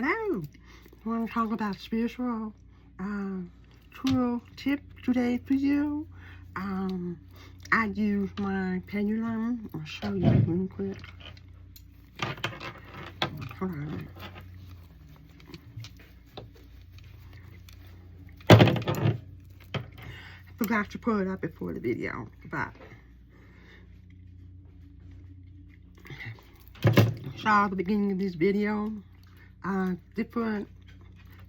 Hello. I want to talk about spiritual tool tip today for you. I use my pendulum. I'll show you real quick. Hold on. I forgot to put it up before the video, but saw at the beginning of this video different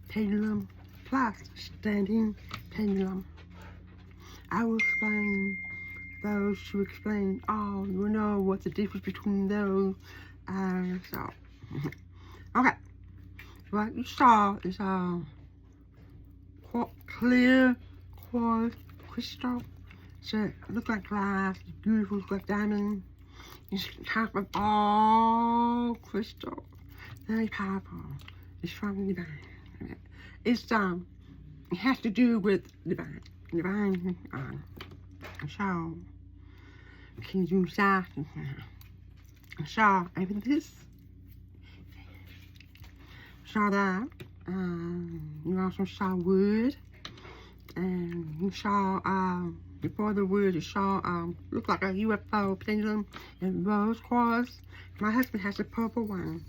pendulum plus standing pendulum. I will explain those to explain all. You know what's the difference between those. So okay, what you saw is clear quartz crystal. So it looks like glass, it's beautiful, it's like diamond. It's top of all crystal, very powerful. It's from the divine. It's it has to do with divine. So can you use that? So even this. Saw that. You also saw wood, and you saw before the wood you saw looked like a UFO pendulum and rose quartz. My husband has a purple one,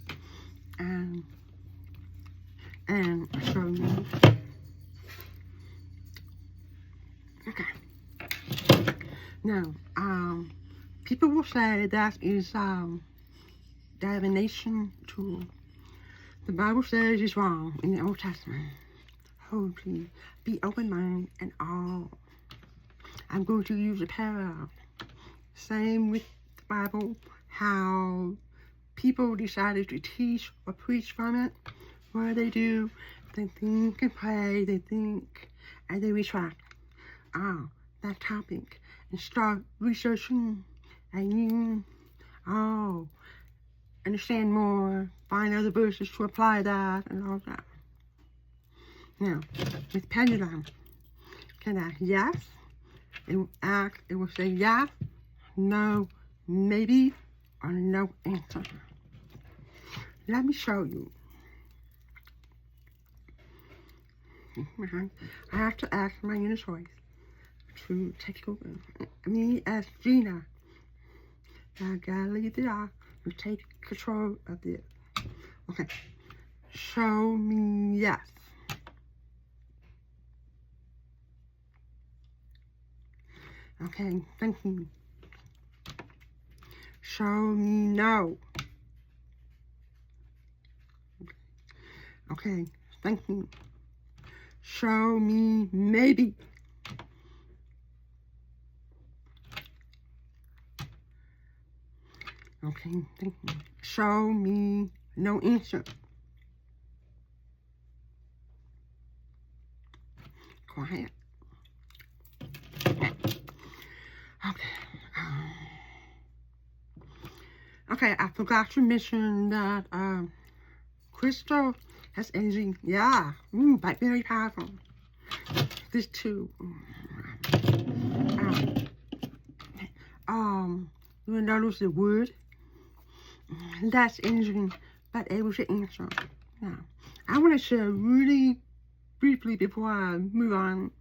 and I'll show you. Okay. Now, people will say that is divination tool. The Bible says it's wrong in the Old Testament. Oh, please, be open-minded and all. I'm going to use a parallel. Same with the Bible, how people decided to teach or preach from it. What do? They think and pray, they think, and they retract that topic and start researching and understand more, find other verses to apply that and all that. Now, with pendulum, can I yes? It will say yes, no, maybe, or no answer. Let me show you. I have to ask my inner choice to take over. Me as Gina, I gotta leave it off and take control of this. Okay, show me yes. Okay, thank you. Show me no. Okay, thank you. Show me maybe. Okay, thank you. Show me no answer. Quiet. Okay, I forgot to mention that crystal has energy. Yeah, but very powerful. This too. You notice the wood. That's energy, but able to answer. Now, I want to share really briefly before I move on.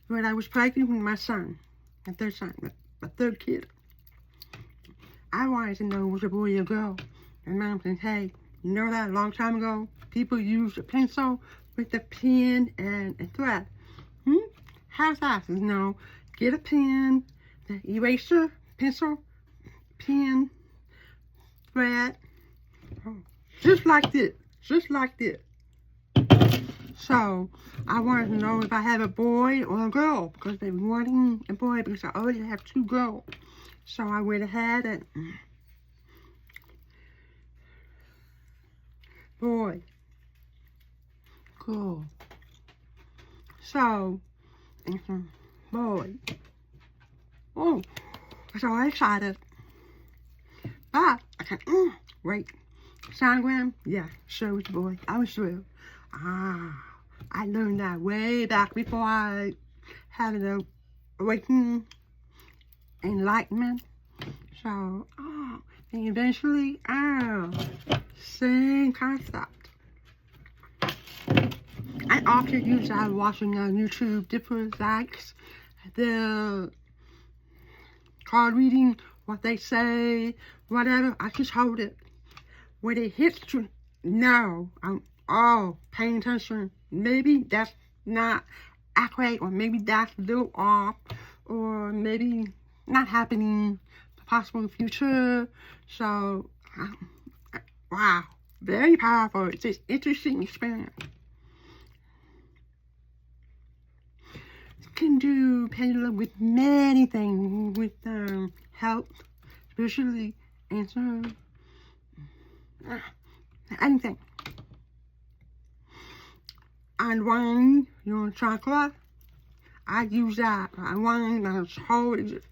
When I was pregnant with my son, my third kid, I wanted to know was a boy or a girl. And Mom said, hey, you know that a long time ago, people used a pencil with a pen and a thread. How's that? Says, no, get a pen, the eraser, pencil, pen, thread, just like this, So, I wanted to know if I have a boy or a girl, because they were wanting a boy, because I already have 2 girls. So I went ahead and boy, girl. So, boy. Oh, I was so excited. But I can't wait. Sonogram? Yeah, sure was a boy. I was thrilled. I learned that way back before I had an awakening, enlightenment. So, and eventually, same concept. I often use that watching on YouTube, different likes, the card reading, what they say, whatever. I just hold it. When it hits to no, I'm paying attention. Maybe that's not accurate, or maybe that's a little off, or maybe not happening, possible in the future. So, wow, very powerful. It's an interesting experience. You can do pendulum with many things, with health, spiritually, answer, anything. Unwind your chakra. I use that. Unwind, I hold it.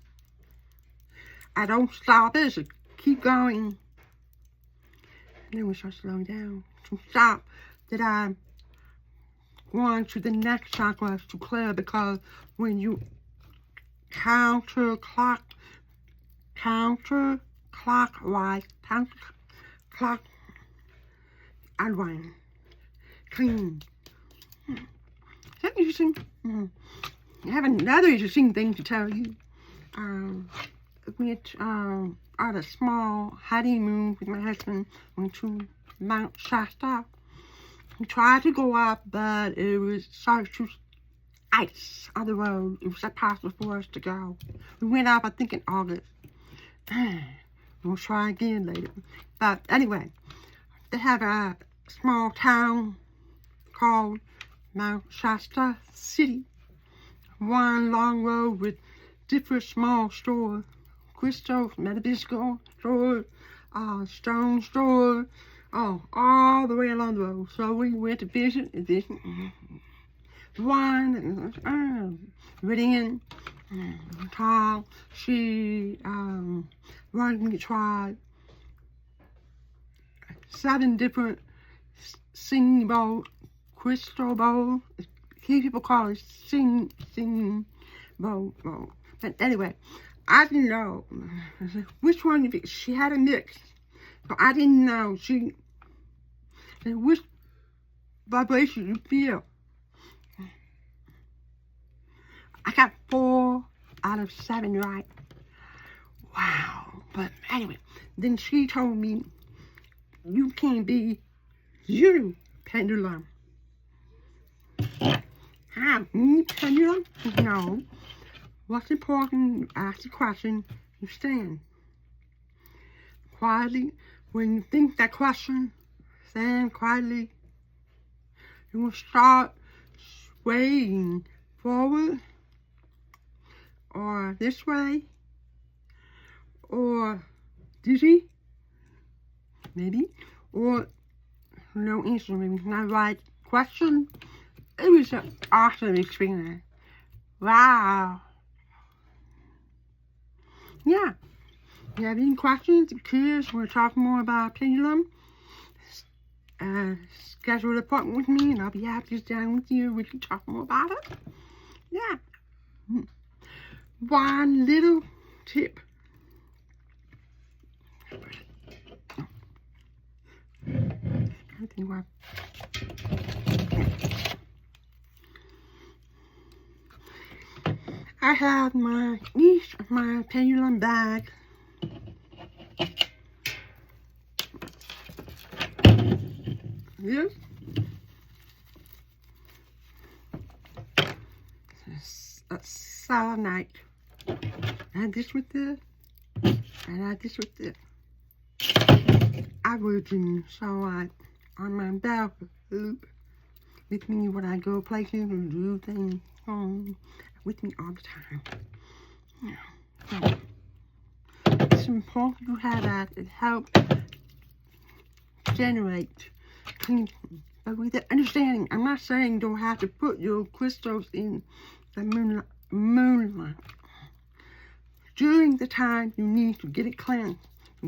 I don't stop it, so keep going. And then we start slowing down. To stop, that I'm going to the next chakra to clear, because when you counterclockwise, unwind, clean. That's interesting. I have another interesting thing to tell you. We on a small honeymoon with my husband, went to Mount Shasta. We tried to go up, but it was such ice on the road. It was impossible for us to go. We went up, I think, in August. We'll try again later. But anyway, they have a small town called Mount Shasta City. One long road with different small stores, crystals, metaphysical stores, stone stores, all the way along the road. So we went to visit one, went in, tall. She wanted me to try 7 different singing bowls, crystal bowls. People call it singing bowl. But anyway, I didn't know which one you pick. She had a mix, so I didn't know. She said, which vibration you feel. I got 4 out of 7 right. Wow. But anyway, then she told me, you can be you, pendulum. How? Me, pendulum? No. What's important, you ask the question, you stand. Quietly, when you think that question, stand quietly. You will start swaying forward, or this way, or dizzy, maybe, or no answer, maybe not right question. It was an awesome experience. Wow. Yeah. If you have any questions, curious, want to talk more about pendulum, schedule an appointment with me, and I'll be happy to sit down with you. We can talk more about it. Yeah. One little tip. I have each of my pendulum bag. This is a selenite. Add this with this, and add this with this. I virgin, so on my belt loop with me when I go places and do things with me all the time. Yeah. So it's important to have that. It helps generate clean, but with the understanding. I'm not saying don't have to put your crystals in the moonlight. During the time you need to get it cleansed,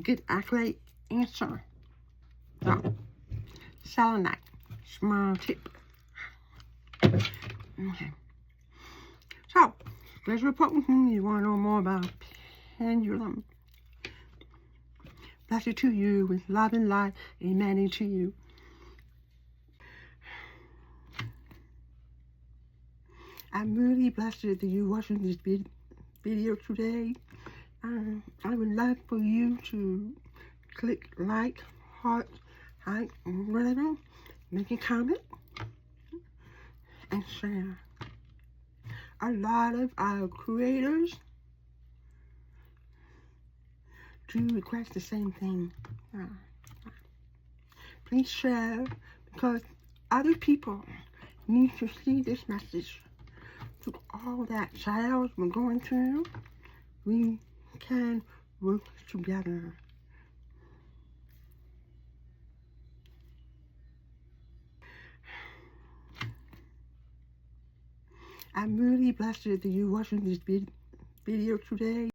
get accurate answer. So, selenite, small tip. Okay. So, let's report with me. You want to know more about pendulum. Blessed to you with love and light. Amen to you. I'm really blessed that you're watching this video today. I would like for you to click like, heart, whatever, make a comment, and share. A lot of our creators do request the same thing. Please share, because other people need to see this message. Through all that trials we're going through, we can work together. I'm really blessed that you're watching this video today.